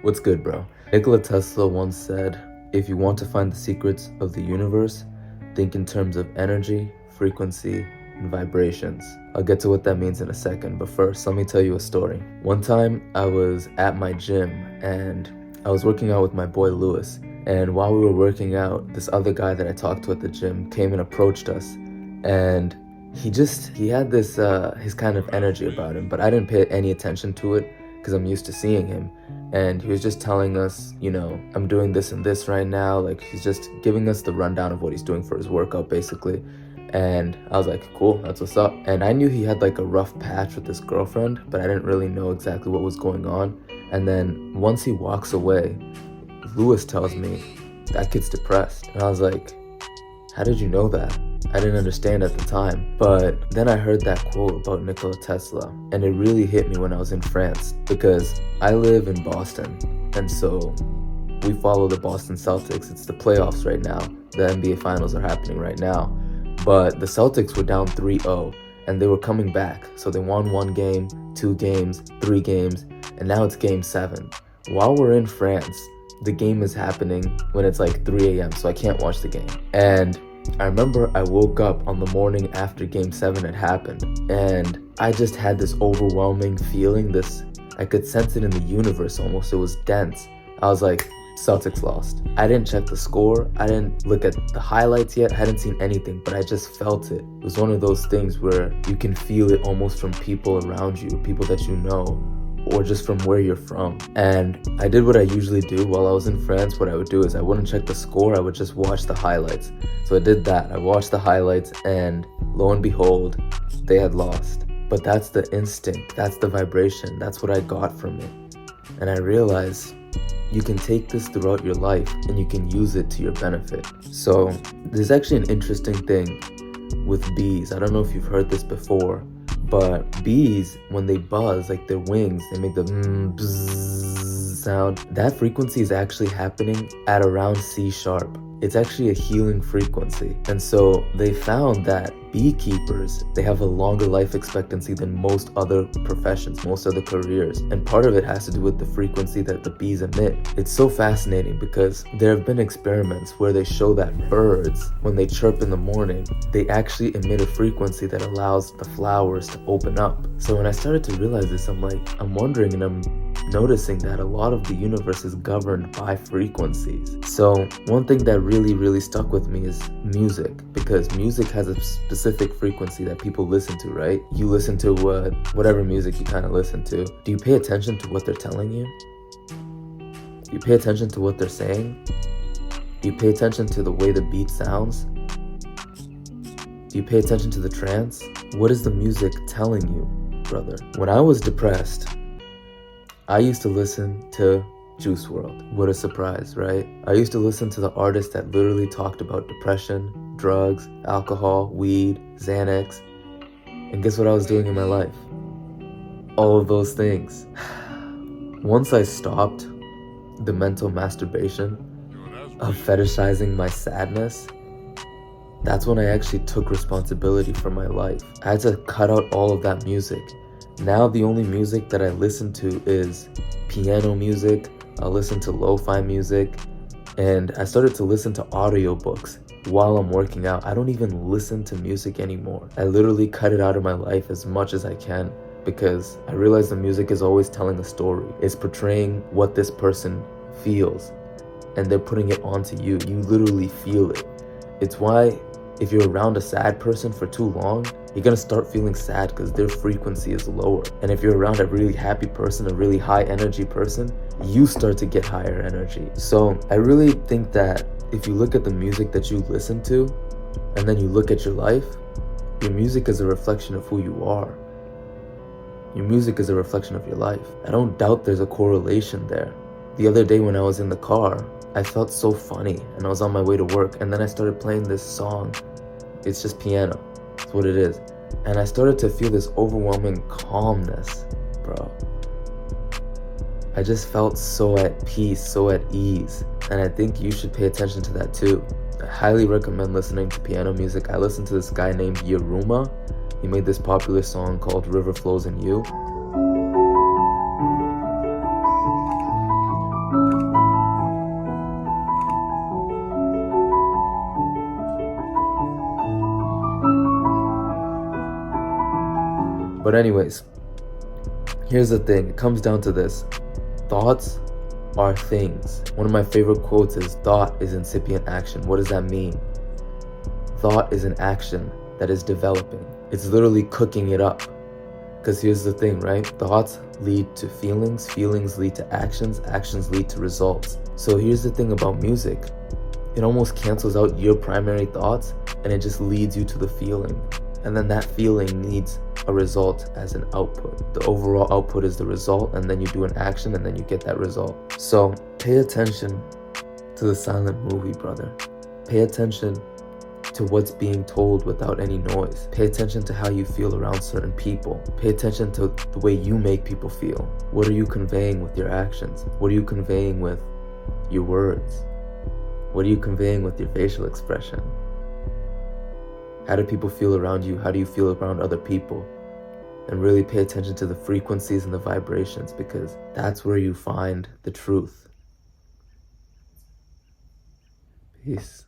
What's good, bro? Nikola Tesla once said, if you want to find the secrets of the universe, think in terms of energy, frequency, and vibrations. I'll get to what that means in a second, but first, let me tell you a story. One time, I was at my gym, and I was working out with my boy Lewis, and while we were working out, this other guy that I talked to at the gym came and approached us, and he had this his kind of energy about him, but I didn't pay any attention to it because I'm used to seeing him. And he was just telling us, I'm doing this and this right now. Like, he's just giving us the rundown of what he's doing for his workout, basically. And I was like, cool, that's what's up. And I knew he had like a rough patch with his girlfriend, but I didn't really know exactly what was going on. And then once he walks away, Lewis tells me, that kid's depressed. And I was like, how did you know that? I didn't understand at the time, but then I heard that quote about Nikola Tesla, and it really hit me when I was in France, because I live in Boston, and so we follow the Boston Celtics. It's the playoffs right now. The NBA Finals are happening right now, but the Celtics were down 3-0, and they were coming back, so they won 1 game, 2 games, 3 games, and now it's game 7. While we're in France, the game is happening when it's like 3 a.m., so I can't watch the game. And I remember I woke up on the morning after game 7 had happened, and I just had this overwhelming feeling, I could sense it in the universe almost. It was dense. I was like, Celtics lost. I didn't check the score. I didn't look at the highlights yet. I hadn't seen anything, but I just felt it. It was one of those things where you can feel it almost from people around you, people that you know, or just from where you're from. And I did what I usually do while I was in France. What I would do is I wouldn't check the score, I would just watch the highlights. So I did that. I watched the highlights, and lo and behold, they had lost. But that's the instinct, that's the vibration, that's what I got from it. And I realized you can take this throughout your life and you can use it to your benefit. So there's actually an interesting thing with bees. I don't know if you've heard this before, but bees, when they buzz, like their wings, they make the bzzz sound. That frequency is actually happening at around C#. It's actually a healing frequency. And so they found that beekeepers, they have a longer life expectancy than most other professions, most other careers. And part of it has to do with the frequency that the bees emit. It's so fascinating because there have been experiments where they show that birds, when they chirp in the morning, they actually emit a frequency that allows the flowers to open up. So when I started to realize this, I'm wondering, and I'm noticing that a lot of the universe is governed by frequencies. So one thing that really stuck with me is music, because music has a specific frequency that people listen to, right? You listen to whatever music you kind of listen to. Do you pay attention to what they're telling you? Do you pay attention to what they're saying? Do you pay attention to the way the beat sounds? Do you pay attention to the trance? What is the music telling you, brother? When I was depressed, I used to listen to Juice WRLD. What a surprise, right? I used to listen to the artists that literally talked about depression, drugs, alcohol, weed, Xanax. And guess what I was doing in my life? All of those things. Once I stopped the mental masturbation of fetishizing my sadness, that's when I actually took responsibility for my life. I had to cut out all of that music. Now the only music that I listen to is piano music. I'll listen to lo-fi music, and I started to listen to audiobooks while I'm working out. I don't even listen to music anymore. I literally cut it out of my life as much as I can, because I realize the music is always telling a story. It's portraying what this person feels, and they're putting it onto you. You literally feel it. It's why if you're around a sad person for too long, you're gonna start feeling sad because their frequency is lower. And if you're around a really happy person, a really high energy person, you start to get higher energy. So I really think that if you look at the music that you listen to, and then you look at your life, your music is a reflection of who you are. Your music is a reflection of your life. I don't doubt there's a correlation there. The other day when I was in the car, I felt so funny, and I was on my way to work, and then I started playing this song. It's just piano. That's what it is. And I started to feel this overwhelming calmness, bro. I just felt so at peace, so at ease. And I think you should pay attention to that too. I highly recommend listening to piano music. I listened to this guy named Yeruma. He made this popular song called River Flows in You. But anyways, here's the thing. It comes down to this. Thoughts are things. One of my favorite quotes is, thought is incipient action. What does that mean? Thought is an action that is developing. It's literally cooking it up. Because here's the thing, right? Thoughts lead to feelings, feelings lead to actions, actions lead to results. So here's the thing about music. It almost cancels out your primary thoughts and it just leads you to the feeling. And then that feeling needs a result as an output. The overall output is the result, and then you do an action and then you get that result. So pay attention to the silent movie, brother. Pay attention to what's being told without any noise. Pay attention to how you feel around certain people. Pay attention to the way you make people feel. What are you conveying with your actions? What are you conveying with your words? What are you conveying with your facial expression? How do people feel around you? How do you feel around other people? And really pay attention to the frequencies and the vibrations, because that's where you find the truth. Peace.